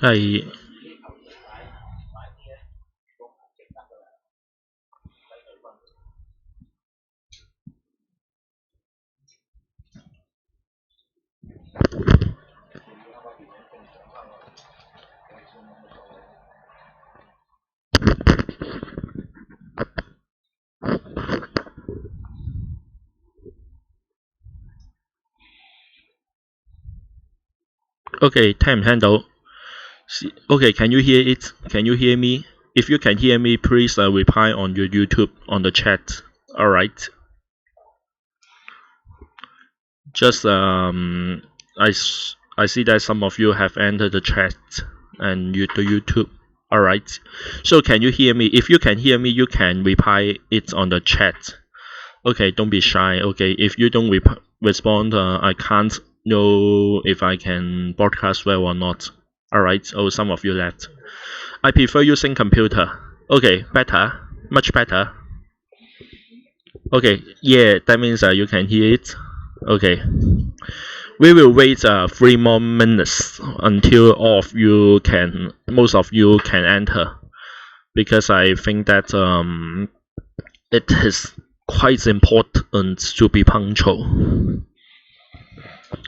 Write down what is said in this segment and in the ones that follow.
係 OK， 聽唔聽到 ？OK， can you hear it? Can you hear me? If you can hear me, please reply on your YouTube on the chat. All right. Just I see that some of you have entered the chat and the YouTube. All right. So can you hear me? If you can hear me, you can reply it on the chat. Okay, don't be shy. Okay, if you don't respond, I can't know if I can broadcast well or not. All right. Oh, some of you left. I prefer using computer. Okay, better, much better. Okay, yeah, that means you can hear it. Okay. We will wait 3 more minutes until most of you can enter, because I think that it is quite important to be punctual.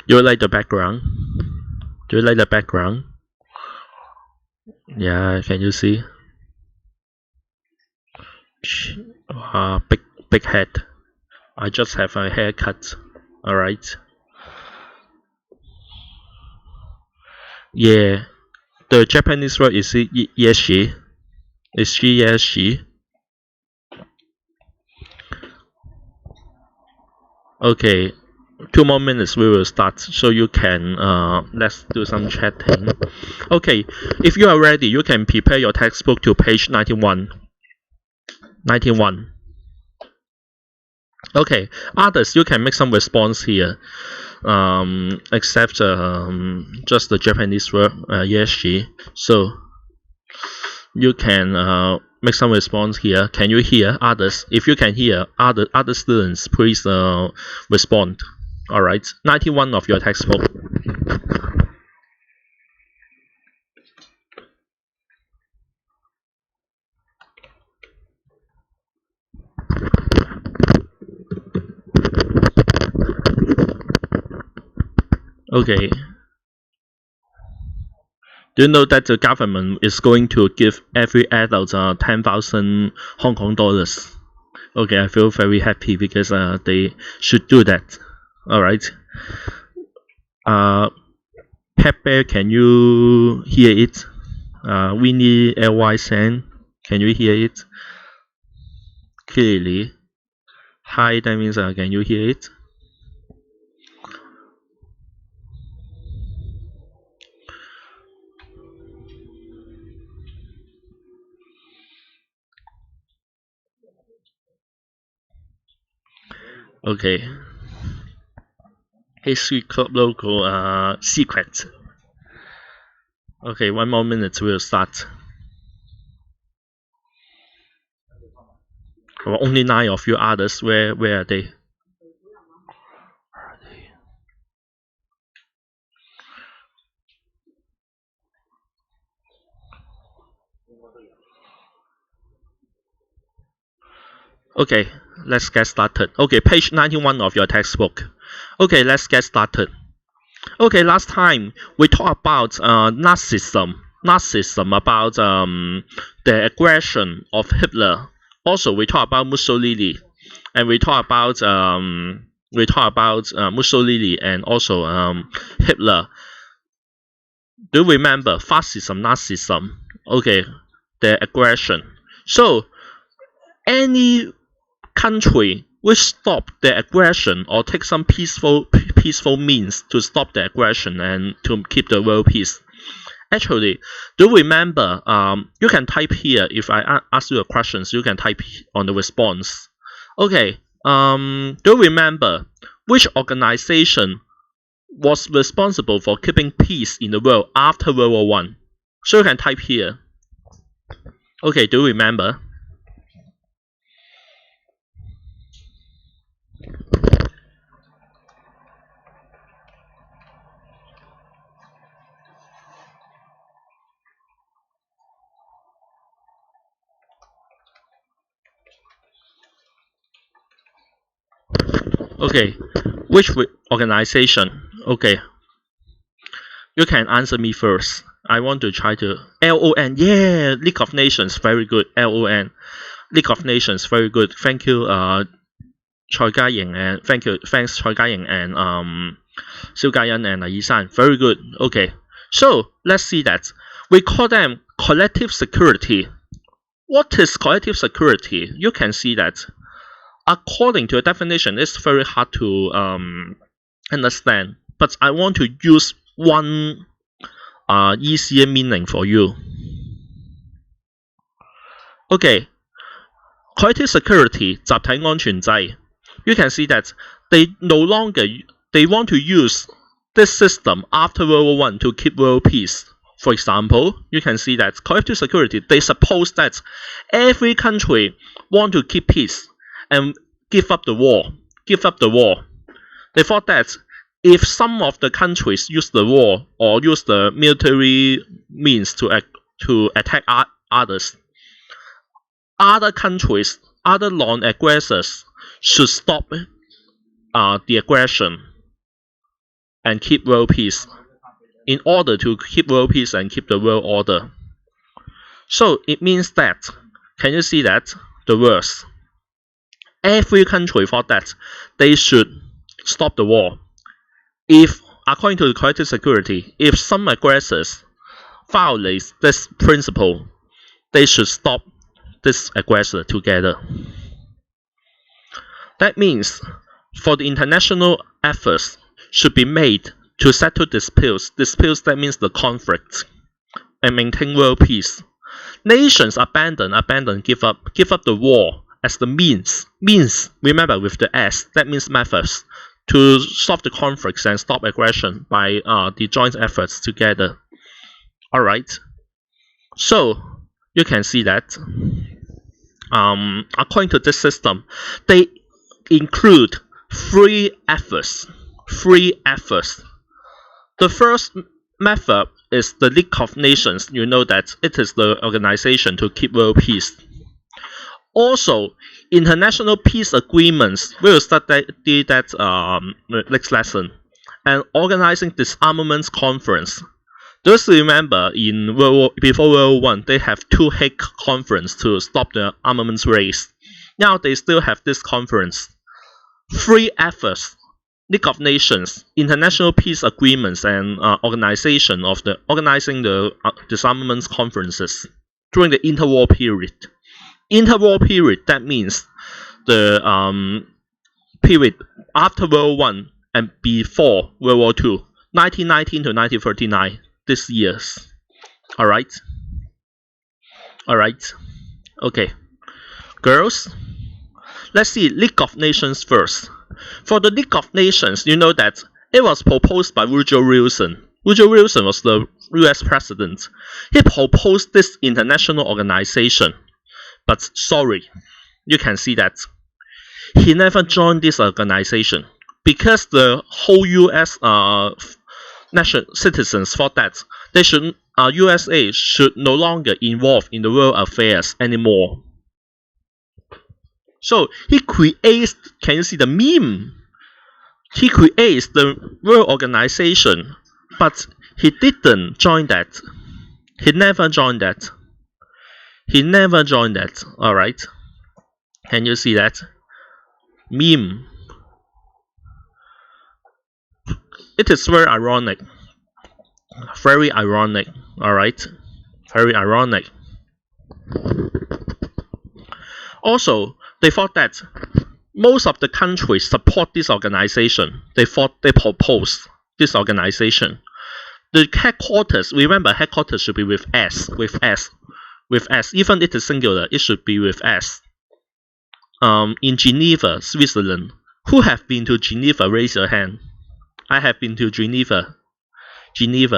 Do you like the background? Do you like the background? Yeah, can you see? Big head. I just have a haircut. All right. Yeah, the Japanese word is yeshi. Is she yeshi? Okay, 2 more minutes we will start, so you can let's do some chatting. Okay, if you are ready, you can prepare your textbook to page 91. Okay, others, you can make some response here, except just the Japanese word yeshi. So you can make some response here. Can you hear others? If you can hear other students, please respond. All right, 91 of your textbook. Okay. Do you know that the government is going to give every adult 10,000 Hong Kong dollars? Okay, I feel very happy because they should do that. All right. Pet Bear, can you hear it? Winnie Ly San, can you hear it clearly? Hi, that means can you hear it? Okay. History Club logo secret. Okay, 1 more minute we'll start. Well, only 9 of you others, where are they? Okay, let's get started. Okay, page 91 of your textbook. Okay, let's get started. Okay, last time we talked about Nazism, about the aggression of Hitler. Also, we talked about Mussolini, and we talked about Mussolini and also Hitler. Do you remember fascism, Nazism? Okay, the aggression. So, any country which stop the aggression or take some peaceful means to stop the aggression and to keep the world peace. Actually, do you remember? You can type here. If I ask you questions, you can type on the response. Okay. Do you remember which organization was responsible for keeping peace in the world after World War I? So you can type here. Okay, do you remember? Okay, which organization? Okay, you can answer me first. I want to try to LON. Yeah, League of Nations, very good. LON, League of Nations, very good. Thank you, Choi Ga-ying, and thanks Choi Ga-ying and Xiu Ga-yan and Yi San. Very good. Okay, so let's see that we call them collective security. What is collective security? You can see that according to a definition, it's very hard to understand. But I want to use one easier meaning for you. Okay, collective security 集體安全制 you can see that they want to use this system after World War I to keep world peace. For example, you can see that collective security, they suppose that every country want to keep peace and give up the war. They thought that if some of the countries use the war or use the military means to attack others, other countries, other non-aggressors should stop the aggression and keep world peace in order to keep world peace and keep the world order. So it means that, can you see that? The words. Every country thought that they should stop the war. If, according to the collective security, if some aggressors violate this principle, they should stop this aggressor together. That means for the international efforts should be made to settle disputes. Disputes, that means the conflict, and maintain world peace. Nations abandon, give up the war as the means, remember with the S, that means methods, to solve the conflicts and stop aggression by the joint efforts together. Alright, so you can see that according to this system, they include three efforts. The first method is the League of Nations. You know that it is the organization to keep world peace. Also, international peace agreements, we will study that next lesson. And organizing disarmaments conference. Just remember, before World War I, they have two Hague conference to stop the armaments race. Now they still have this conference. Three efforts: League of Nations, international peace agreements, and organizing the disarmaments conferences during the interwar period. Interwar period, that means the period after World War I and before World War II, 1919 to 1939, these years. Alright? Okay. Girls, let's see League of Nations first. For the League of Nations, you know that it was proposed by Woodrow Wilson. Woodrow Wilson was the US president. He proposed this international organization. But sorry, you can see that he never joined this organization because the whole US national citizens thought that USA should no longer involve in the world affairs anymore. So he creates, can you see the meme? He creates the World Organization, but he didn't join that. He never joined that. Alright? Can you see that? Meme. It is very ironic. Alright? Very ironic. Also, they thought that most of the countries support this organization. They proposed this organization. The headquarters, remember, headquarters should be with S. Even if it is singular, it should be with S. In Geneva, Switzerland. Who have been to Geneva? Raise your hand. I have been to Geneva. You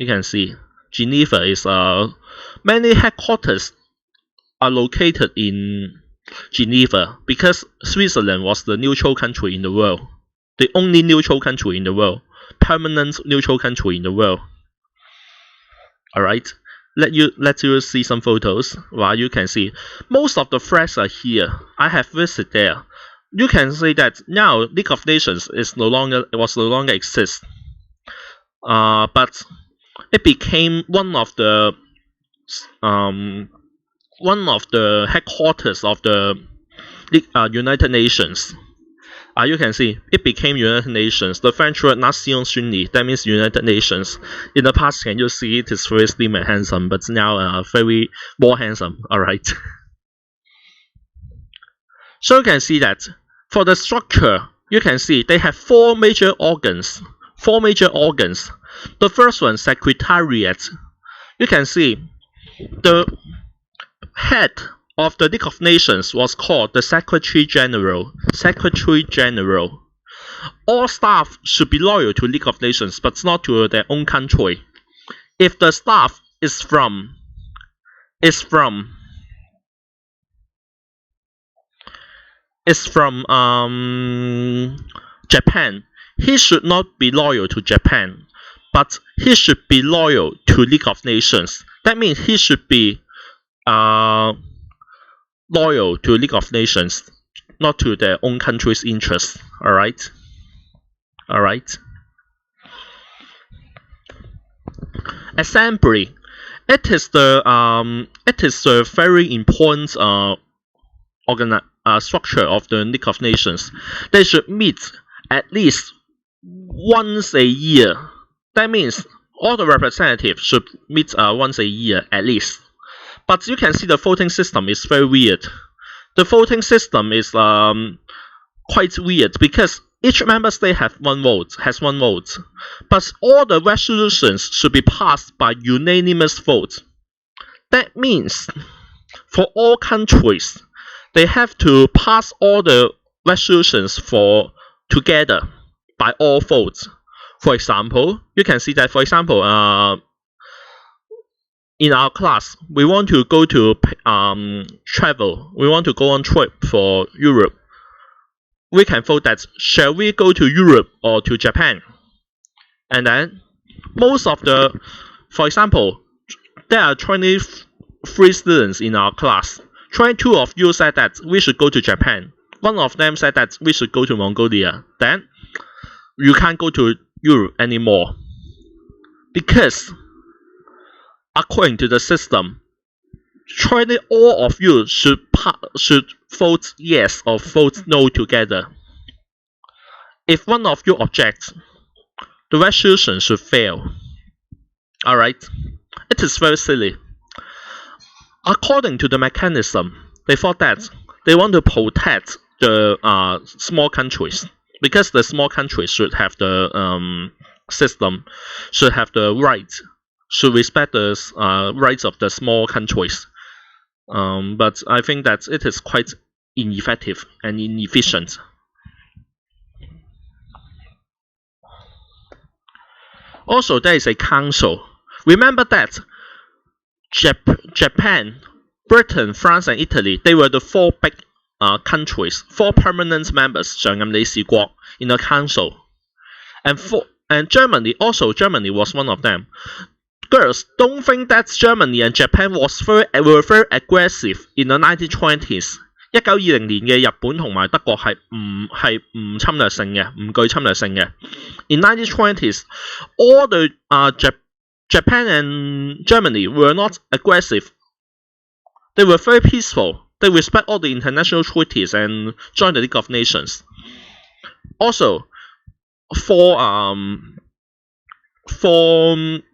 can see Geneva is many headquarters are located in Geneva because Switzerland was the neutral country in the world, the only neutral country in the world, permanent neutral country in the world. Alright, let you see some photos. Well, you can see most of the flags are here. I have visited there. You can see that now League of Nations was no longer exist. But it became one of the headquarters of the United Nations. You can see it became United Nations. The French word Nations Unies, that means United Nations. In the past, can you see it is very slim and handsome, but now very more handsome. Alright. So you can see that for the structure, you can see they have four major organs. The first one, Secretariat. You can see the head of the League of Nations was called the Secretary General. All staff should be loyal to League of Nations, but not to their own country. If the staff is from Japan, he should not be loyal to Japan, but he should be loyal to League of Nations. That means he should be loyal to League of Nations, not to their own country's interests. Alright. Assembly. It is the very important structure of the League of Nations. They should meet at least once a year. That means all the representatives should meet once a year at least. But you can see the voting system is very weird. The voting system is quite weird because each member state has one vote, but all the resolutions should be passed by unanimous vote. That means for all countries, they have to pass all the resolutions together by all votes. For example, you can see that, in our class, we want to go to travel. We want to go on trip for Europe. We can vote that shall we go to Europe or to Japan? And then for example, there are 23 students in our class. 22 of you said that we should go to Japan. One of them said that we should go to Mongolia. Then you can't go to Europe anymore because according to the system, all of you should vote yes or vote no together. If one of you objects, the resolution should fail. Alright? It is very silly. According to the mechanism, they thought that they want to protect the small countries because the small countries should have the system, should have the right, should respect the rights of the small countries. But I think that it is quite ineffective and inefficient. Also, there is a council. Remember that Japan, Britain, France, and Italy, they were the four big countries, four permanent members 常任理事國 in the council. And Germany was one of them. Girls, don't think that Germany and Japan were very aggressive in the 1920s. 1920年嘅日本同埋德國係唔侵略性嘅，唔具侵略性嘅。In 1920s, all the Japan and Germany were not aggressive. They were very peaceful. They respect all the international treaties and joined the League of Nations. Also, for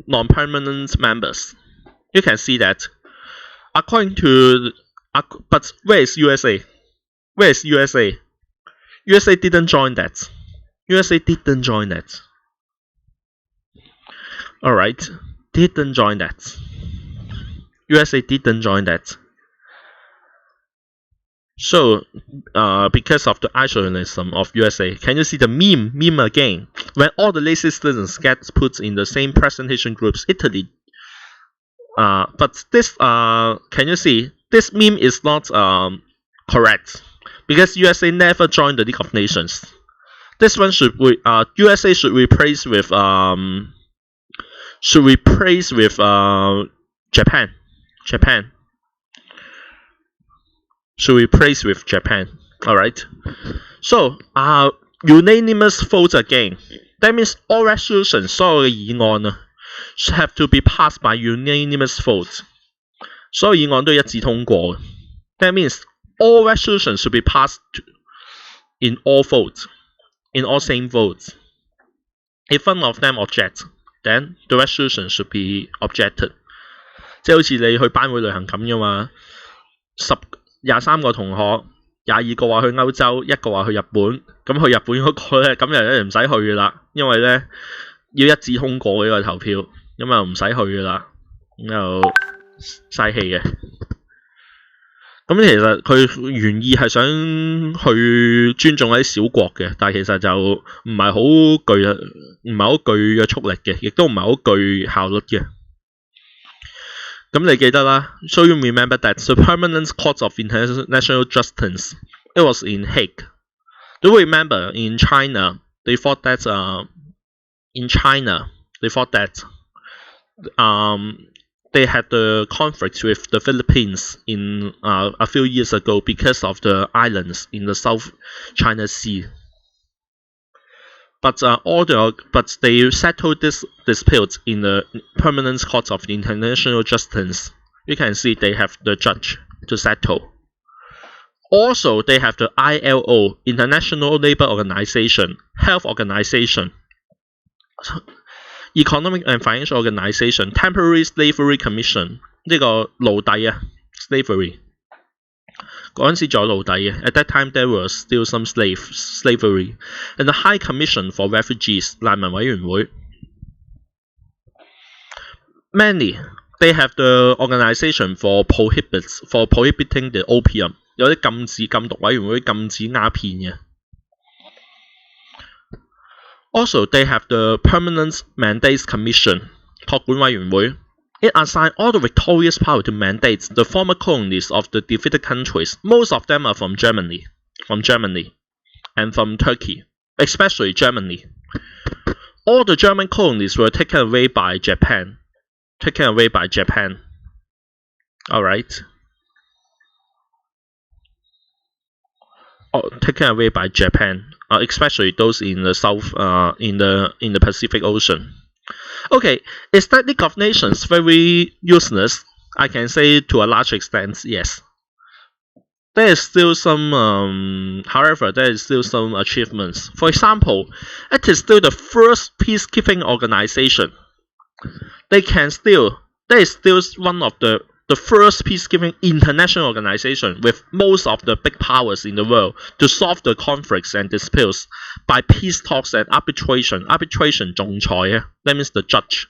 non-permanent members, you can see that according to but where is USA? USA didn't join that. Alright, didn't join that. USA didn't join that. So, because of the isolationism of USA, can you see the meme again? When all the lazy students get put in the same presentation groups, Italy. But this, can you see? this meme is not correct because USA never joined the League of Nations. This one USA should replace with Japan. Japan should replace with Japan. All right. So unanimous vote again. That means all resolutions 所有嘅議案啊 have to be passed by unanimous vote. 所有議案都一致通過。That means all resolutions should be passed in all votes, in all same votes. If one of them object, then the resolution should be objected. 即係好似你去班會旅行咁㗎嘛，23個同學，22個話去歐洲，1個話去日本，咁去日本嗰個咧，咁又唔使去㗎啦，因為咧要一致通過呢個投票，咁又唔使去㗎啦，咁又嘥氣嘅。咁其實佢原意係想去尊重一啲小國嘅，但係其實就唔係好具嘅速力嘅，亦都唔係好具效率嘅。咁你記得啦 ，so you remember that the Permanent Court of International Justice it was in Hague. Do you remember in China they thought that they had the conflict with the Philippines in a few years ago because of the islands in the South China Sea. But they settled this dispute in the Permanent Court of International Justice. You can see they have the judge to settle. Also, they have the ILO, International Labour Organization, Health Organization, Economic and Financial Organization, Temporary Slavery Commission 呢個奴隸啊 slavery 嗰陣時仲有奴隸嘅 At that time there was still some slavery and the High Commission for Refugees 難民委員會 Many they have the organization for prohibiting the opium 有啲禁毒委員會禁止鴉片嘅。Also, they have the Permanent Mandates Commission 託管委員會 It assigned all the victorious power to mandate the former colonies of the defeated countries. Most of them are from Germany, and from Turkey, especially Germany. All the German colonies were taken away by Japan. Alright. Taken away by Japan, especially those in the south, in the Pacific Ocean. Okay, is that League of Nations very useless? I can say to a large extent, yes. There is still some, however, there is still some achievements. For example, it is still the first peacekeeping organization. There is still one of the first peacekeeping international organization with most of the big powers in the world to solve the conflicts and disputes by peace talks and arbitration. Arbitration 仲裁啊 that means to judge.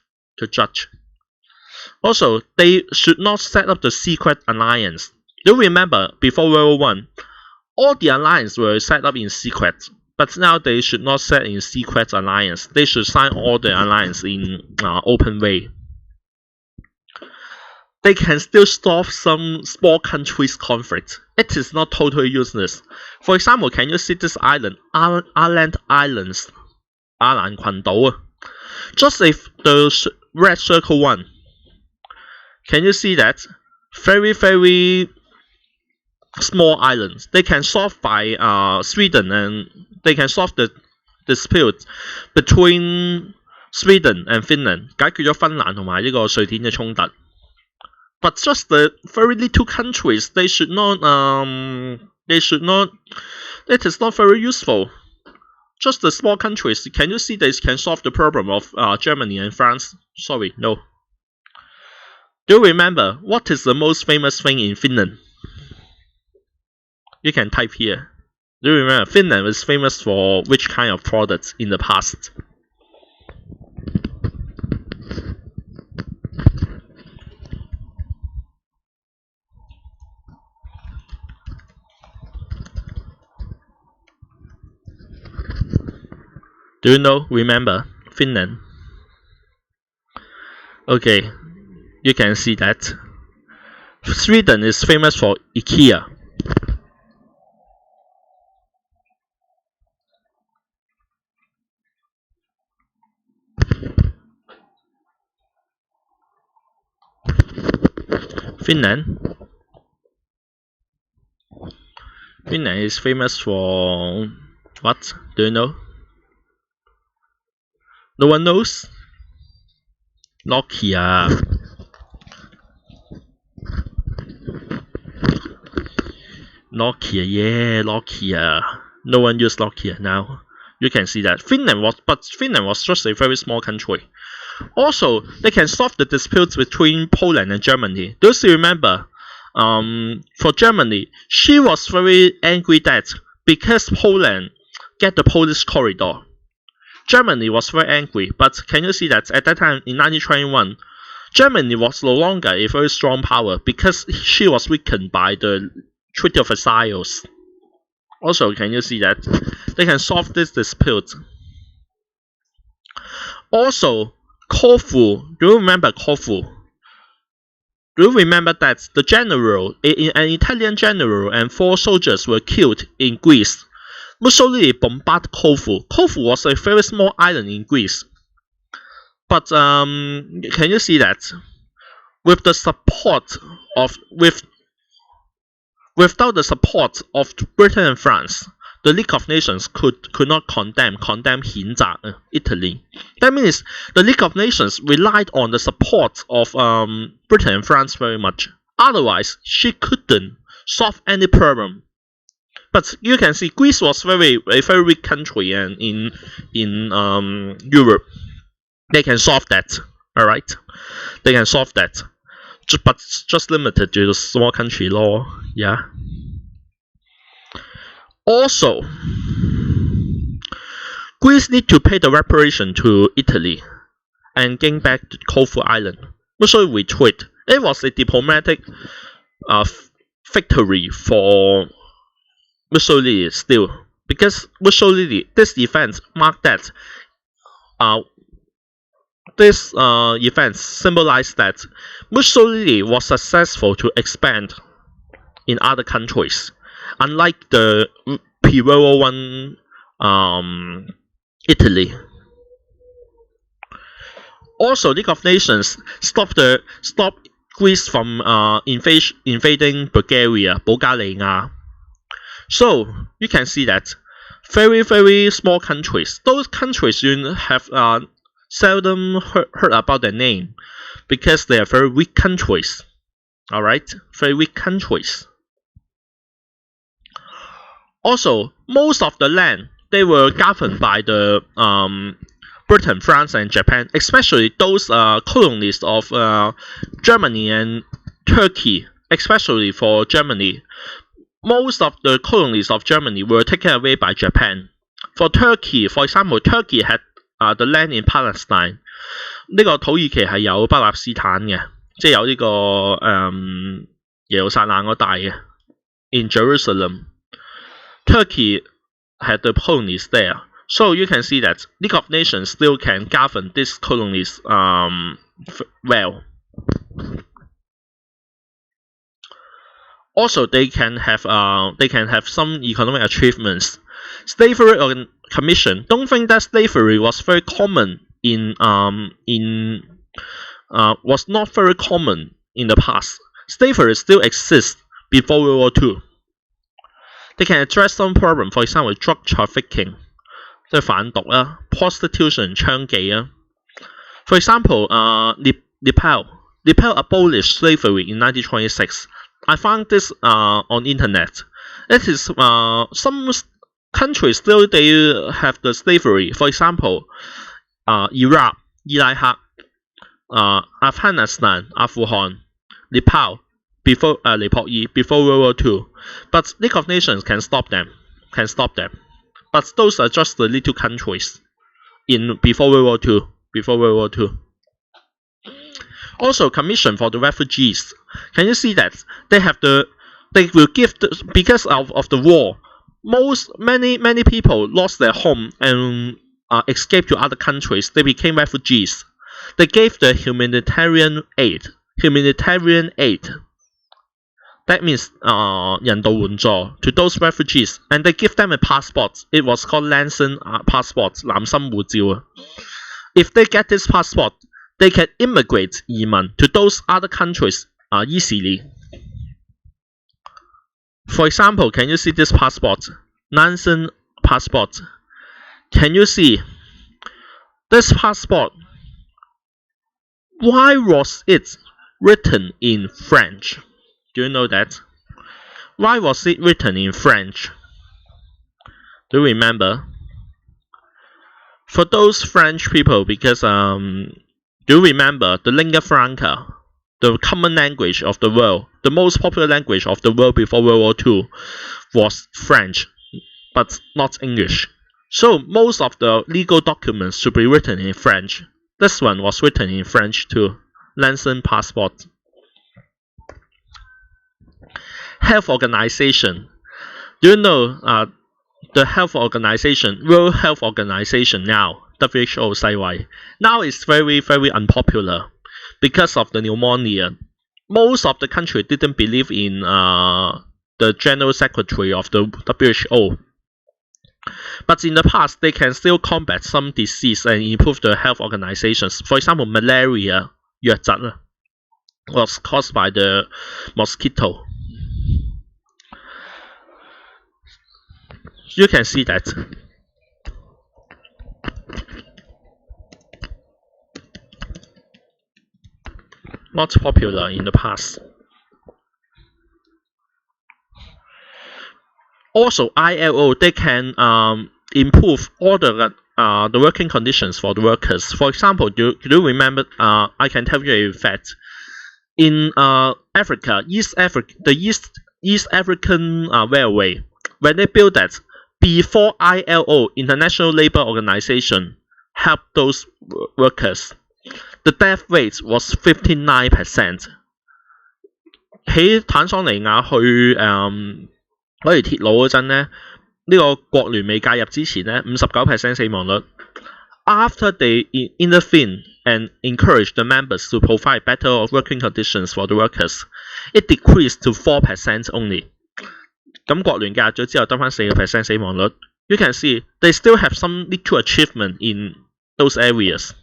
Also, they should not set up the secret alliance. Do you remember before World War I, all the alliances were set up in secret, but now they should not set in secret alliance. They should sign all the alliance in open way. They can still solve some small countries' conflict. It is not totally useless. For example, can you see this island, Islands, 阿蘭群島啊 Just if the red circle one. Can you see that? Very, very small islands. They can solve by Sweden and they can solve the dispute between Sweden and Finland. 解決咗芬蘭同埋呢個瑞典嘅衝突。But just the very little countries, it is not very useful. Just the small countries, can you see they can solve the problem of Germany and France? Sorry, no. Do you remember what is the most famous thing in Finland? You can type here. Do you remember Finland was famous for which kind of products in the past? Do you know? Remember Finland? Okay, you can see that Sweden is famous for IKEA. Finland. Finland is famous for what? Do you know? No one knows? Nokia. Nokia, yeah, Nokia. No one use Nokia now. You can see that Finland was just a very small country. Also, they can solve the disputes between Poland and Germany. Do you remember? For Germany, she was very angry that because Poland get the Polish corridor, Germany was very angry. But can you see that at that time in 1921, Germany was no longer a very strong power because she was weakened by the Treaty of Versailles. Also, can you see that they can solve this dispute? Also, Corfu. Do you remember Corfu? Do you remember that the general, an Italian general, and 4 soldiers were killed in Greece? Mussolini bombarded Corfu. Corfu was a very small island in Greece. But can you see that with the support of without the support of Britain and France, the League of Nations could not condemn Italy. That means the League of Nations relied on the support of Britain and France very much. Otherwise, she couldn't solve any problem. But you can see Greece was a very weak country, and in Europe, they can solve that. All right, they can solve that. But just limited to the small country law, yeah. Also, Greece need to pay the reparation to Italy and gain back Corfu Island. Mussolini retreat. It was a diplomatic victory for Mussolini still, because Mussolini, this event marked that this event symbolized that Mussolini was successful to expand in other countries, unlike the pre-World War I Italy. Also, League of Nations stopped Greece from invading Bulgaria. So you can see that very small countries. Those countries you have seldom heard about their name because they are very weak countries. Alright? Very weak countries. Also, most of the land, they were governed by the Britain, France, and Japan, especially those colonies of Germany and Turkey, especially for Germany. Most of the colonies of Germany were taken away by Japan. For Turkey, for example, Turkey had the land in Palestine. 呢個土耳其係有巴勒斯坦嘅，即係有呢個耶路撒冷嗰帶嘅。In Jerusalem, Turkey had the colonies there. So you can see that League of Nations still can govern these colonies well. Also, they can have some economic achievements. Slavery Commission. Don't think that slavery was very common was not very common in the past. Slavery still exists before World War II. They can address some problem, for example, drug trafficking, 即係販毒啦 ，prostitution 娼妓啊。For example, Nepal abolished slavery in 1926. I found this on internet. It is some countries still they have the slavery. For example, Iraq, 伊拉克, Afghanistan, Afghan, Nepal, before World War II. But League of Nations can stop them. But those are just the little countries before World War II. Also, Commission for the Refugees. Can you see that they will give because of the war, many people lost their home and escaped to other countries. They became refugees. They gave the humanitarian aid. That means 人道援助 to those refugees, and they give them a passport. It was called Lanson passport, 藍心護照啊。If they get this passport, they can immigrate 移民 to those other countries easily. For example, can you see this passport? Lanson passport. Can you see this passport? Why was it written in French? Do you know that? Why was it written in French? Do you remember? For those French people, because do you remember the lingua franca, the common language of the world, the most popular language of the world before World War II was French, but not English. So most of the legal documents should be written in French. This one was written in French too. Lanson passport. Health Organization. Do you know the health organization, World Health Organization now, WHO 世衛, now is very, very unpopular because of the pneumonia. Most of the country didn't believe in the General Secretary of the WHO. But in the past, they can still combat some disease and improve the health organizations. For example, malaria 瘧疾 was caused by the mosquito. You can see that. Not popular in the past. Also, ILO, they can improve all the working conditions for the workers. For example, do you remember? I can tell you a fact. In Africa, the East African Railway, when they built that, before ILO, International Labour Organization, helped those workers, the death rate was 59%. 喺坦桑尼亞去嗰條鐵路嗰陣咧，呢個國聯未介入之前咧，59% 死亡率。After they intervened and encouraged the members to provide better working conditions for the workers, it decreased to 4% only. 咁國聯介入咗之後，得返4% 死亡率。You can see they still have some little achievement in those areas.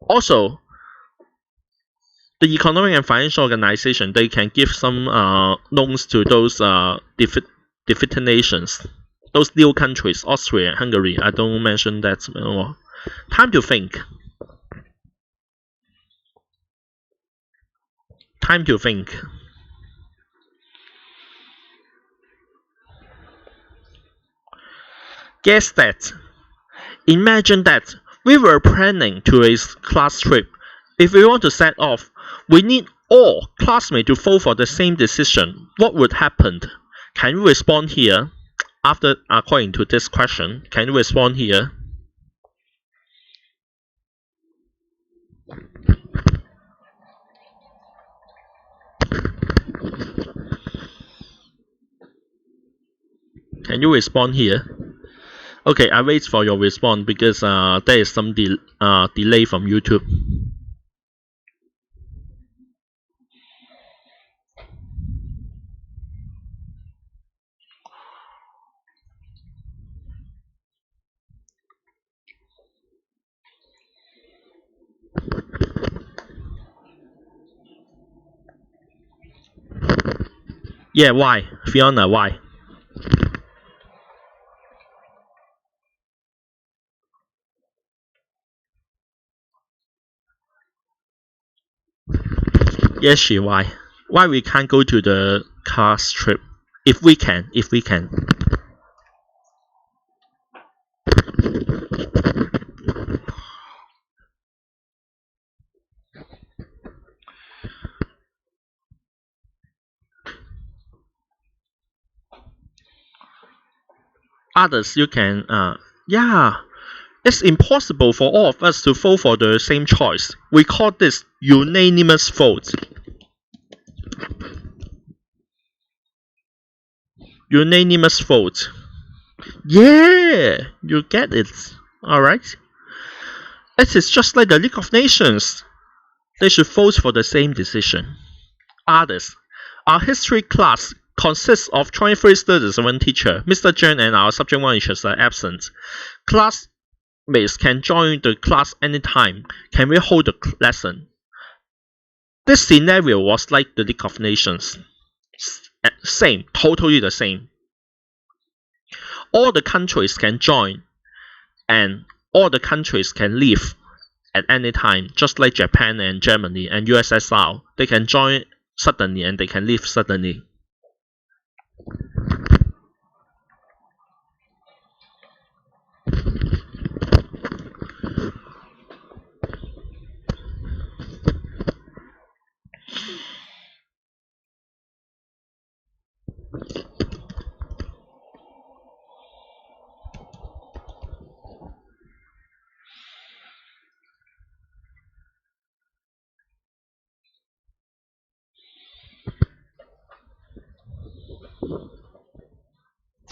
Also, the Economic and Financial Organization, they can give some loans to those deficient nations, those new countries, Austria, Hungary. I don't mention that more. Time to think. Time to think. Guess that. Imagine that we were planning to a class trip. If we want to set off, we need all classmates to vote for the same decision. What would happen? Can you respond here? After according to this question, can you respond here? Can you respond here? Okay, I wait for your response because there is some delay from YouTube. Yeah, why? Fiona, why? Yes, she, why? Why we can't go to the class trip? If we can. Others, you can, yeah. It's impossible for all of us to vote for the same choice. We call this unanimous vote. Unanimous vote. Yeah, you get it. Alright. It is just like the League of Nations. They should vote for the same decision. Others Our history class consists of 23 students and one teacher. Mr. Chen and our subject one teachers are absent. Classmates can join the class anytime. Can we hold the lesson? This scenario was like the League of Nations. Same, totally the same. All the countries can join and all the countries can leave at any time, just like Japan and Germany and USSR. They can join suddenly and they can leave suddenly.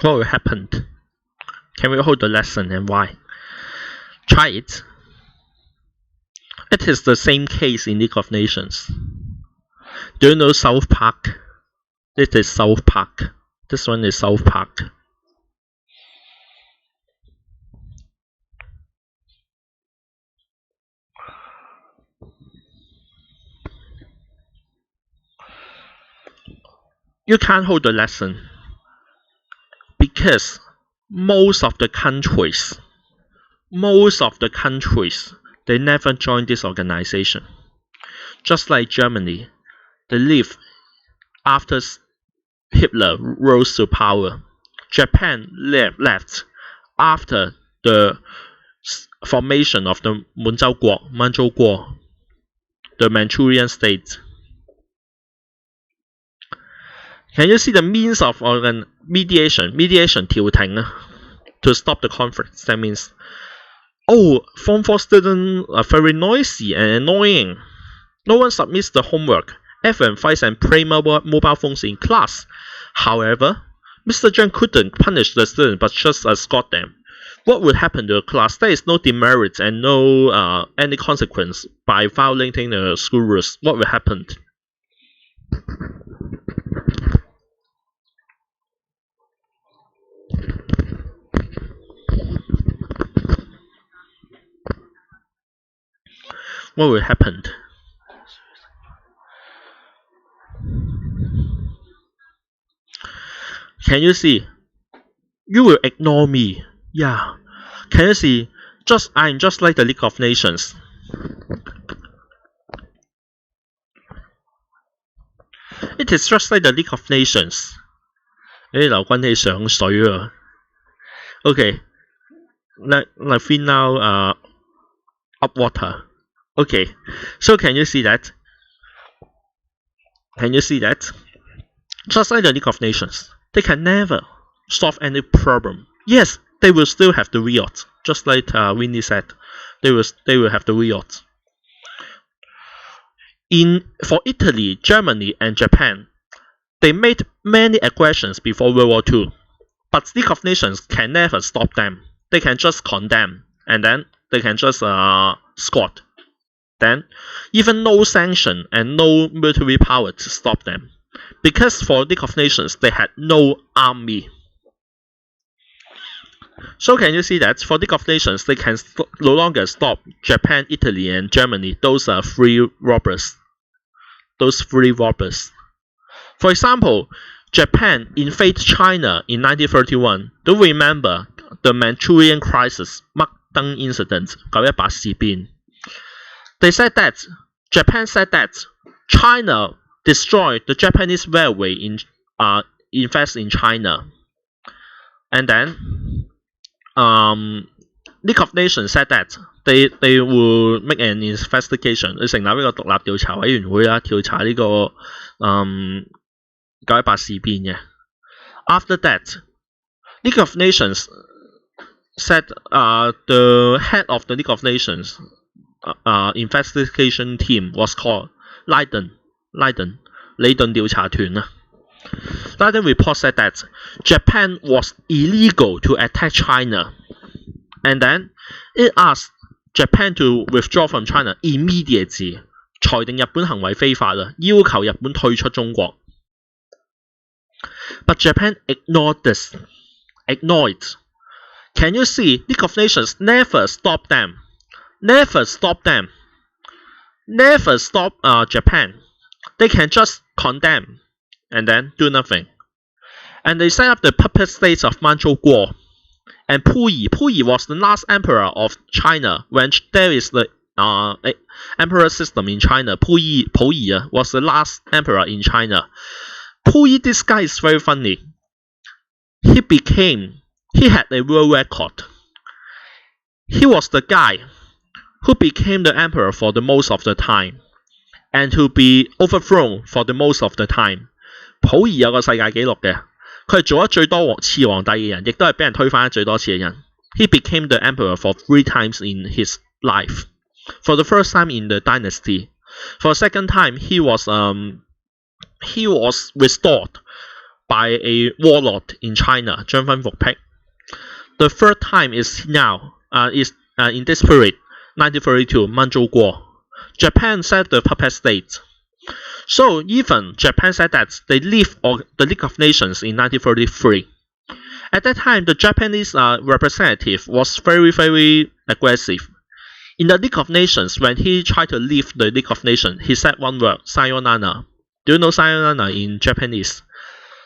What will happen? Can we hold the lesson and why? Try it. It is the same case in League of Nations. Do you know South Park? This is South Park. This one is South Park. You can't hold the lesson because most of the countries, they never joined this organization. Just like Germany, they leave after Hitler rose to power. Japan left after the formation of the Manchukuo, the Manchurian state. Can you see the means of mediation? Mediation 調停 to stop the conflict. That means, oh, Form 4 students are very noisy and annoying. No one submits the homework. Everyone fights and plays mobile phones in class. However, Mr. Zhang couldn't punish the students but just escort them. What would happen to the class? There is no demerit and no any consequence by violating the school rules. What will happen? What will happen? Can you see? You will ignore me. Yeah. Can you see? I'm just like the League of Nations. It is just like the League of Nations. 流軍氣上水啊 Okay. Let me now up water. Okay. So can you see that? Can you see that? Just like the League of Nations, they can never solve any problem. Yes, they will still have the riot, just like Winnie said. They will have the riot. For Italy, Germany, and Japan, they made many aggressions before World War II, but League of Nations can never stop them. They can just condemn, and then they can just squat. Then, even no sanction and no military power to stop them. Because for League of Nations, they had no army. So can you see that for League of Nations, they can no longer stop Japan, Italy, and Germany. Those are free robbers. For example, Japan invaded China in 1931. Do you remember the Manchurian crisis, Mukdang incident, 9/18事變? They said that Japan said that China destroyed the Japanese railway invest in China, and then League of Nations said that they will make an investigation. 你成立一個獨立調查委員會啦，調查呢個9/18事變嘅。After that, League of Nations said the head of the League of Nations investigation team was called Leiden 調查團啊。Leiden report said that Japan was illegal to attack China, and then it asked Japan to withdraw from China immediately. 裁定日本行為非法啦，要求日本退出中國。But Japan ignored this. Ignored it. Can you see? League of Nations never stopped them. Never stop them. Never stop Japan. They can just condemn and then do nothing. And they set up the puppet states of Manchukuo. And Puyi was the last emperor of China when there is the emperor system in China. Puyi was the last emperor in China. Puyi, this guy is very funny. He had a world record. He was the guy who became the emperor for the most of the time, and to be overthrown for the most of the time. 溥儀有個世界紀錄嘅，佢係做咗最多次皇帝嘅人，亦都係俾人推翻得最多次嘅人。He became the emperor for 3 times in his life. For the first time in the dynasty. For the second time, he was restored by a warlord in China, 張勳復辟. The third time is now, in this period, 1932, Manchukuo. Japan set the puppet state. So even Japan said that they leave the League of Nations in 1933. At that time, the Japanese representative was very, very aggressive. In the League of Nations, when he tried to leave the League of Nations, he said one word, sayonara. Do you know sayonara in Japanese?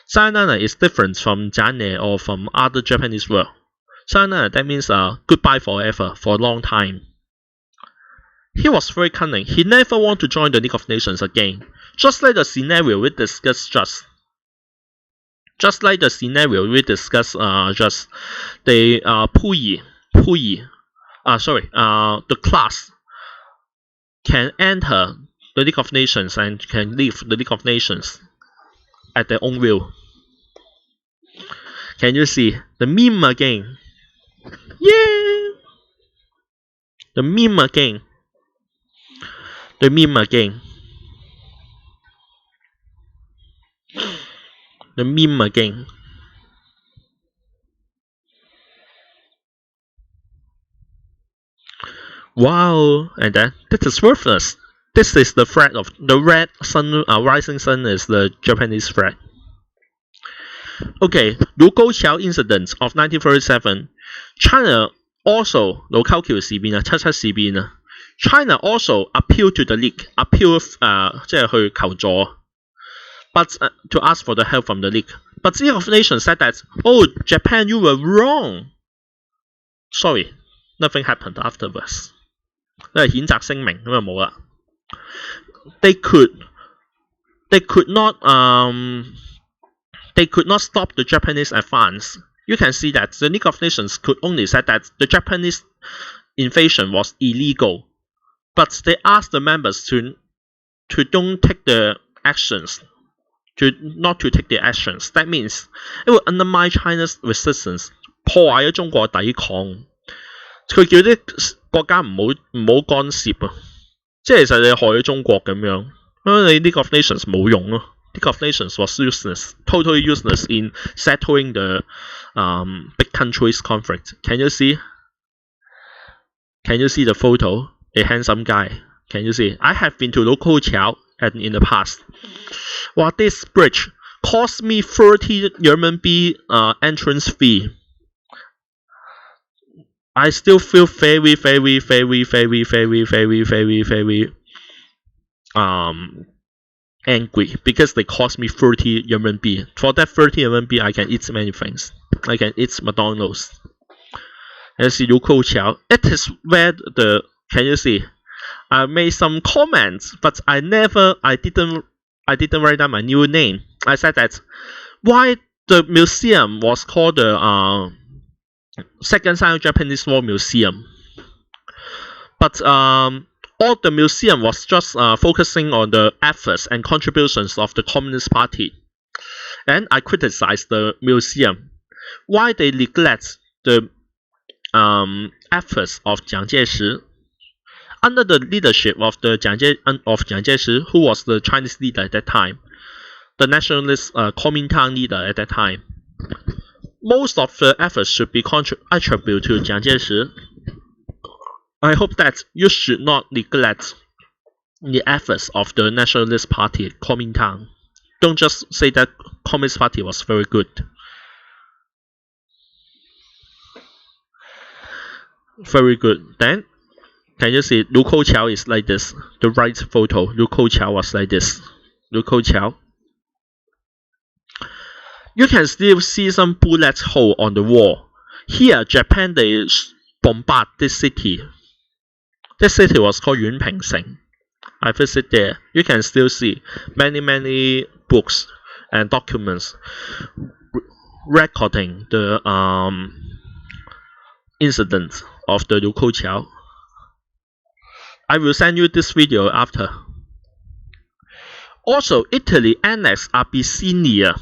Sayonara is different from jane or from other Japanese word. Sayonara, that means goodbye forever, for a long time. He was very cunning. He never wanted to join the League of Nations again. Just like the scenario we discussed the the class can enter the League of Nations and can leave the League of Nations at their own will. Can you see the meme again? Yeah, the meme again. The meme again. The meme again. Wow, and then this is worthless. This is the flag of the red sun, rising sun is the Japanese flag. Okay, Liu Gouqiao incident of 1937. China also 盧溝橋事變啊，七七事變啊。China also appealed to the league, 即係去求助 but to ask for the help from the league. But the League of Nations said that, oh, Japan, you were wrong. Sorry, nothing happened afterwards. 因為譴責聲明咁就冇啦。They could not stop the Japanese advance. You can see that the League of Nations could only say that the Japanese invasion was illegal, but they asked the members to don't take the actions, not to take the actions. That means it will undermine China's resistance, 破壞咗中國抵抗。佢叫啲國家唔好干涉啊，即係其實你害咗中國咁樣，因為你 League of Nations 冇用咯。League of Nations was useless, totally useless in settling the big countries' conflict. Can you see? Can you see the photo? A handsome guy. Can you see? I have been to local Qiao and in the past. Well, this bridge cost me 30 RMB entrance fee. I still feel very angry because they cost me 30 RMB. For that 30 RMB, I can eat many things. I can eat McDonald's. And see local Qiao. It is where can you see? I made some comments, but I didn't write down my new name. I said that why the museum was called the Second Sino-Japanese War Museum, but all the museum was just focusing on the efforts and contributions of the Communist Party, and I criticized the museum why they neglect the efforts of Jiang Jieshi. Under the leadership of Jiang Jieshi, who was the Chinese leader at that time, the nationalist Kuomintang leader at that time. Most of the efforts should be attributed to Jiang Jieshi. I hope that you should not neglect the efforts of the nationalist party, Kuomintang. Don't just say that Communist Party was very good. Very good. Then can you see Liu Kou is like this? The right photo. Liu Kou was like this. Liu Kou. You can still see some bullet hole on the wall. Here, Japan they bombard this city. This city was called Yunping. I visit there. You can still see many books and documents recording the incident of the Liu Kou. I will send you this video after. Also, Italy annexed Abyssinia.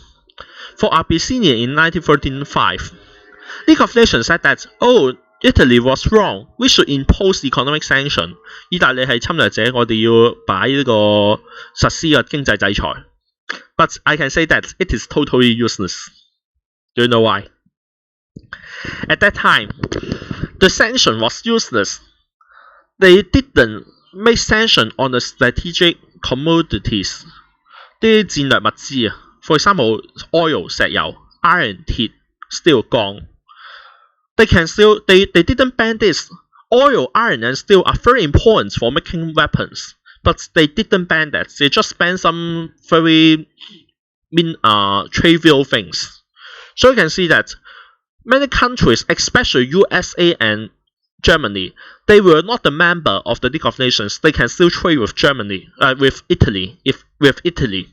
For Abyssinia in 1935, League of Nations said that, oh, Italy was wrong. We should impose economic sanction. 意大利係侵略者，我哋要擺呢個實施嘅經濟制裁。But I can say that it is totally useless. Do you know why? At that time, the sanction was useless. They didn't make sanction on the strategic commodities. 啲戰略物資啊 ，for example, oil 石油、iron 鐵、steel 鋼。They didn't ban this. Oil, iron, and steel are very important for making weapons, but they didn't ban that. They just banned some very trivial things. So you can see that many countries, especially USA and Germany, they were not a member of the League of Nations. They can still trade with with Italy. With Italy.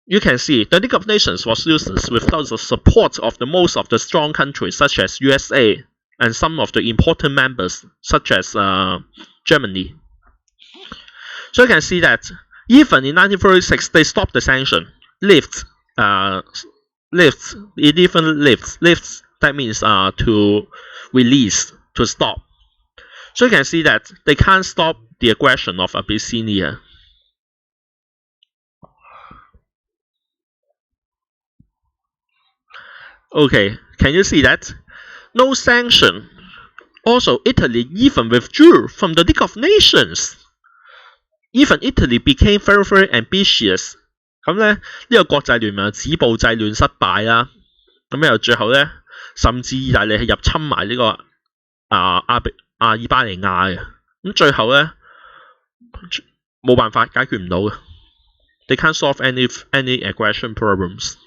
You can see the League of Nations was useless without the support of most of the strong countries such as USA and some of the important members such as Germany. So you can see that even in 1946 they stopped the sanction. Lifts. It even lifts. That means to release, to stop. So you can see that they can't stop the aggression of Abyssinia. Okay, can you see that? No sanction. Also, Italy even withdrew from the League of Nations. Even Italy became very ambitious. 咁咧，呢個國際聯盟止暴制亂失敗啦。咁又最後咧，甚至意大利係入侵埋呢個阿爾巴尼亞嘅。咁最後咧，冇辦法解決唔到嘅。They can't solve any aggression problems.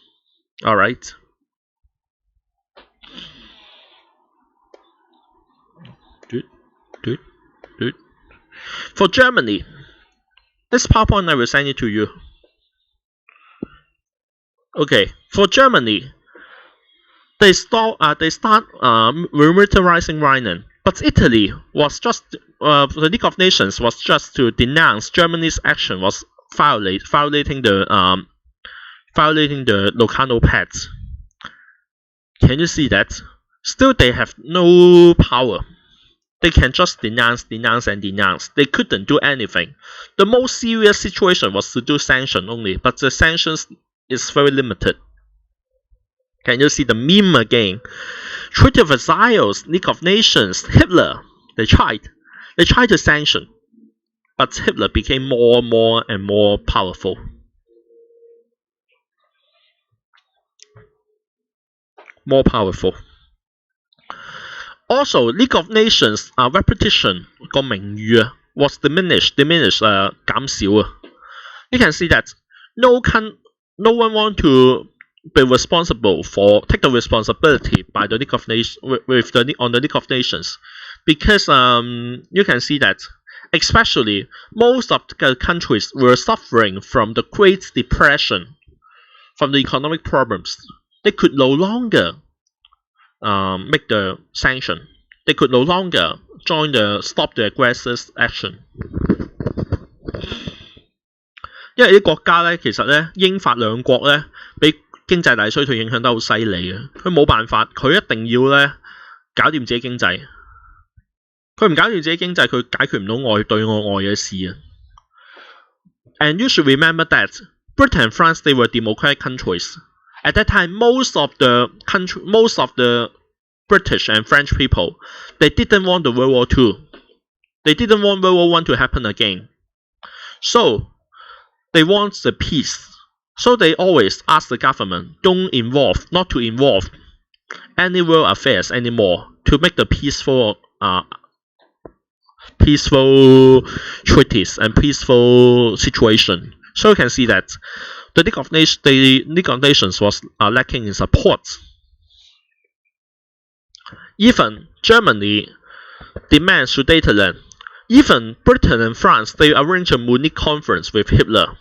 Alright. Good. For Germany, this PowerPoint I will send it to you. Okay, for Germany, they start remilitarizing Rhinen, but Italy was just the League of Nations was just to denounce Germany's action was violating the Locarno Pact. Can you see that? Still, they have no power. They can just denounce. They couldn't do anything. The most serious situation was to do sanction only, but the sanctions is very limited. Can you see the meme again? Treaty of Versailles, League of Nations, Hitler. They tried to sanction, but Hitler became more and more powerful. More powerful. Also, League of Nations repetition 個名譽啊 was diminished 減少啊。You can see that no one want to be responsible for take the responsibility by the League of Nations on the League of Nations because you can see that especially most of the countries were suffering from the Great Depression, from the economic problems. They could no longer make the sanction. They could no longer stop the aggressors' action. 因為啲國家咧，其實咧英法兩國咧，俾經濟大衰退影響得好犀利嘅。佢冇辦法，佢一定要咧搞掂自己經濟。佢唔搞掂自己經濟，佢解決唔到對外嘅事啊。And you should remember that Britain and France they were democratic countries. At that time, most of the British and French people, they didn't want the World War II. They didn't want World War I to happen again. So, they want the peace. So they always ask the government not to involve any world affairs anymore to make the peaceful treaties and peaceful situation. So you can see that the League of Nations was lacking in support. Even Germany demands Sudetenland. Even Britain and France, they arranged a Munich conference with Hitler.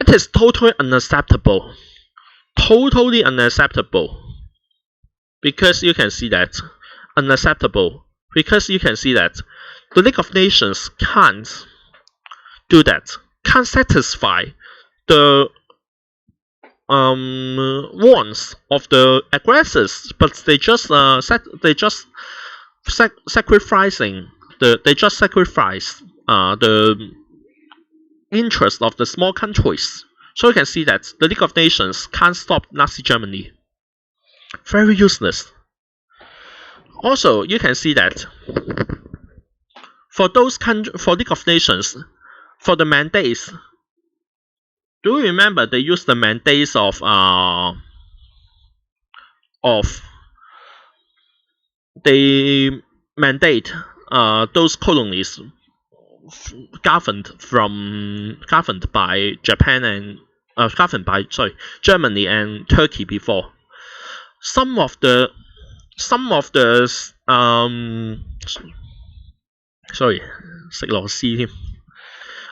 It is totally unacceptable. Totally unacceptable. Because you can see that. Unacceptable. Because you can see that the League of Nations can't do that. Can't satisfy the wants of the aggressors, but they just sacrifice the interest of the small countries. So you can see that the League of Nations can't stop Nazi Germany. Very useless. Also, you can see that for League of Nations, for the mandates, do you remember they used the mandates of they mandate those colonies governed by Japan and Germany and Turkey before. Some of the sorry 食螺絲添.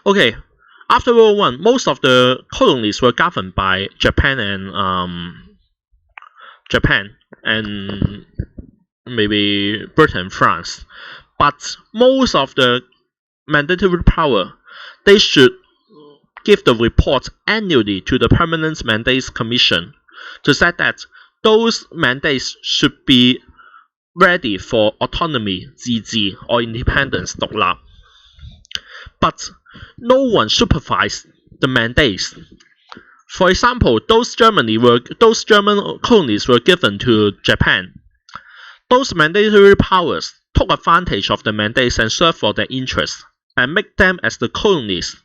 Okay, after World War I, most of the colonies were governed by Japan and maybe Britain and France. But most of the mandatory power, they should give the report annually to the Permanent Mandates Commission to say that those mandates should be ready for autonomy, 自治, or independence, 独立. But no one supervised the mandates. For example, those German colonies were given to Japan. Those mandatory powers took advantage of the mandates and served for their interests and make them as the colonies.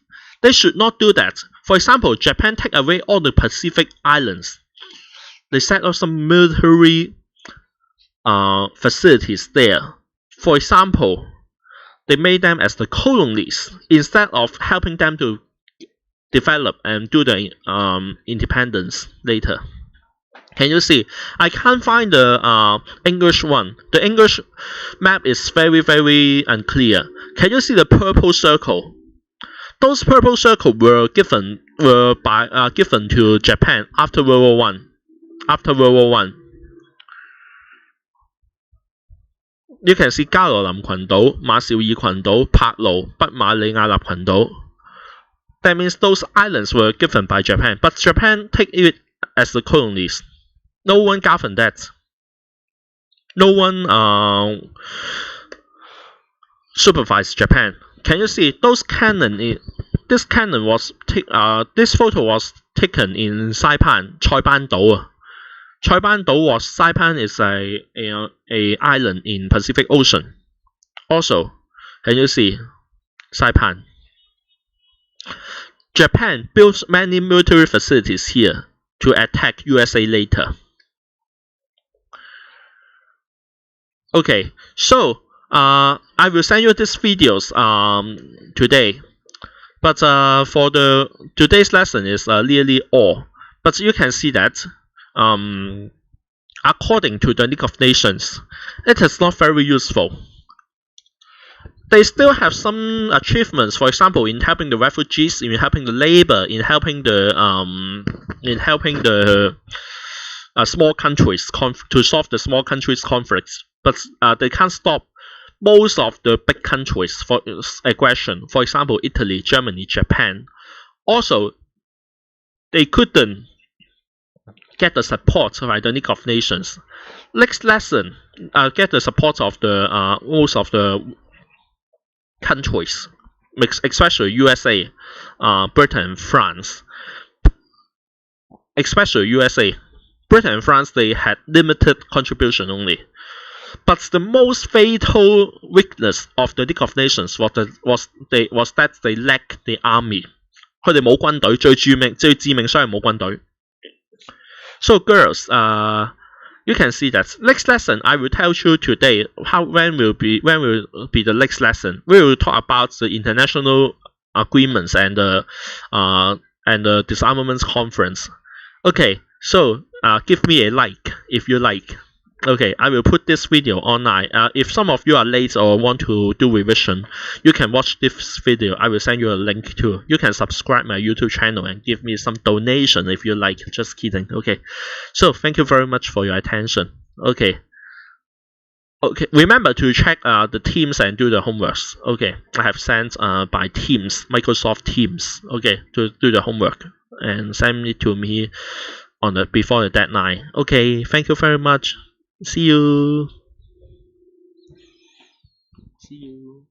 They should not do that. For example, Japan take away all the Pacific islands. They set up some military facilities there. For example, they made them as the colonies instead of helping them to develop and do the independence later. Can you see? I can't find the English one. The English map is very, very unclear. Can you see the purple circle? Those purple circles were given to Japan after World War One. After World War One, you can see 加羅林群島、馬紹爾群島、帕勞、北馬里亞納群島. That means those islands were given by Japan, but Japan take it as the colonies. No one governed that. No one supervised Japan. Can you see those cannon? This cannon was this photo was taken in Saipan, 塞班島. Saipan is a island in Pacific Ocean. Also, can you see Saipan? Japan built many military facilities here to attack USA later. Okay, so I will send you these videos today. But for today's lesson is nearly all. But you can see that according to the League of Nations, it is not very useful. They still have some achievements, for example, in helping the refugees, in helping the labor, in helping the small countries to solve the small countries' conflicts. But they can't stop most of the big countries for aggression. For example, Italy, Germany, Japan. Also, they couldn't get the support by the League of Nations. Next lesson, get the support of the most of the countries, especially USA, Britain, and France. Especially USA, Britain, and France, they had limited contribution only. But the most fatal weakness of the League of Nations was that they lacked the army. 佢哋冇軍隊，最致命傷係冇軍隊。So girls, you can see that next lesson I will tell you today when will be the next lesson. We will talk about the international agreements and the disarmament conference. Okay, so give me a like if you like. Okay, I will put this video online. If some of you are late or want to do revision, you can watch this video. I will send you a link too. You can subscribe my YouTube channel and give me some donation if you like. Just kidding. Okay, so thank you very much for your attention. Okay. Okay, remember to check the Teams and do the homeworks. Okay, I have sent by Teams, Microsoft Teams. Okay, to do the homework and send it to me on the before the deadline. Okay, thank you very much. See you. See you.